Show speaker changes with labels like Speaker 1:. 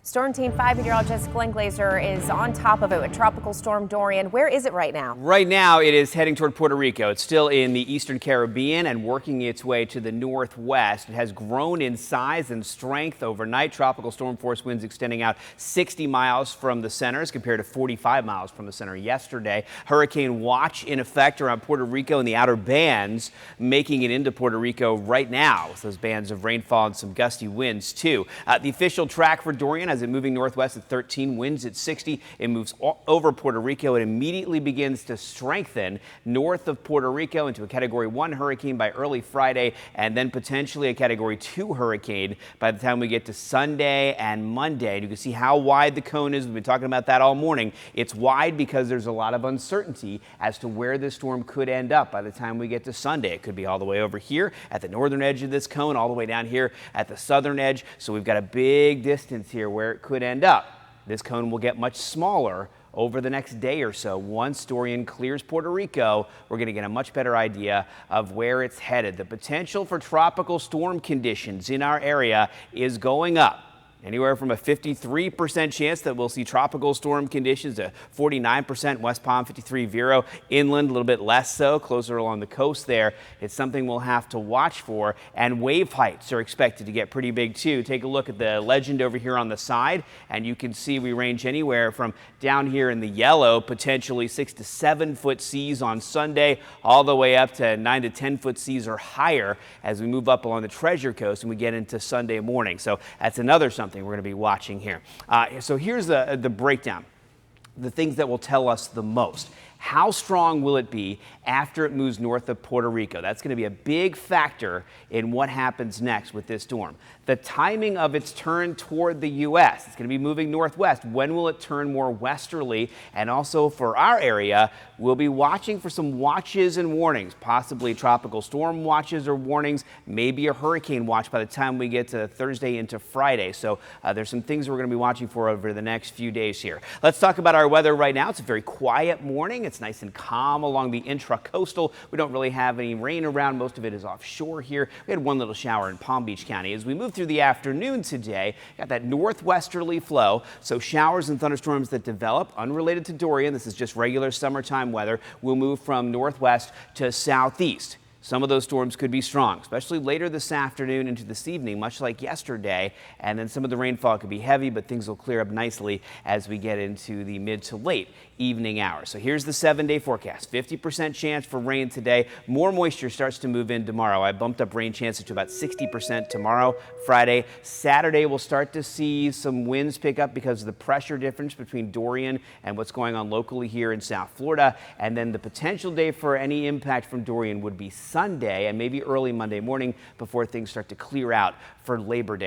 Speaker 1: Storm Team 5-year-old Jessica Glazer is on top of it with Tropical Storm Dorian. Where is it right now?
Speaker 2: Right now, it is heading toward Puerto Rico. It's still in the eastern Caribbean and working its way to the northwest. It has grown in size and strength overnight. Tropical storm force winds extending out 60 miles from the center as compared to 45 miles from the center yesterday. Hurricane watch in effect around Puerto Rico and the outer bands, making it into Puerto Rico right now with those bands of rainfall and some gusty winds too. The official track for Dorian as it moving northwest at 13, winds at 60. It moves over Puerto Rico. It immediately begins to strengthen north of Puerto Rico into a Category 1 hurricane by early Friday, and then potentially a Category 2 hurricane by the time we get to Sunday and Monday. And you can see how wide the cone is. We've been talking about that all morning. It's wide because there's a lot of uncertainty as to where this storm could end up by the time we get to Sunday. It could be all the way over here at the northern edge of this cone, all the way down here at the southern edge. So we've got a big distance here where it could end up. This cone will get much smaller over the next day or so. Once Dorian clears Puerto Rico, we're going to get a much better idea of where it's headed. The potential for tropical storm conditions in our area is going up. Anywhere from a 53% chance that we'll see tropical storm conditions to 49% West Palm, 53 Vero. Inland, a little bit less so, closer along the coast there. It's something we'll have to watch for. And wave heights are expected to get pretty big too. Take a look at the legend over here on the side, and you can see we range anywhere from down here in the yellow, potentially 6 to 7 foot seas on Sunday, all the way up to 9 to 10 foot seas or higher as we move up along the Treasure Coast and we get into Sunday morning. So that's another something we're going to be watching here. So here's the breakdown, the things that will tell us the most. How strong will it be after it moves north of Puerto Rico? That's going to be a big factor in what happens next with this storm. The timing of its turn toward the U.S. It's going to be moving northwest. When will it turn more westerly? And also for our area, we'll be watching for some watches and warnings, possibly tropical storm watches or warnings, maybe a hurricane watch by the time we get to Thursday into Friday. So there's some things we're going to be watching for over the next few days here. Let's talk about our weather right now. It's a very quiet morning. It's nice and calm along the intra-coastal. We don't really have any rain around. Most of it is offshore here. We had one little shower in Palm Beach County. As we move through the afternoon today, got that northwesterly flow, so showers and thunderstorms that develop unrelated to Dorian. This is just regular summertime weather. Will move from northwest to southeast. Some of those storms could be strong, especially later this afternoon into this evening, much like yesterday. And then some of the rainfall could be heavy, but things will clear up nicely as we get into the mid to late evening hours. So here's the 7-day forecast. 50% chance for rain today. More moisture starts to move in tomorrow. I bumped up rain chances to about 60% tomorrow, Friday. Saturday, we'll start to see some winds pick up because of the pressure difference between Dorian and what's going on locally here in South Florida. And then the potential day for any impact from Dorian would be Sunday and maybe early Monday morning before things start to clear out for Labor Day.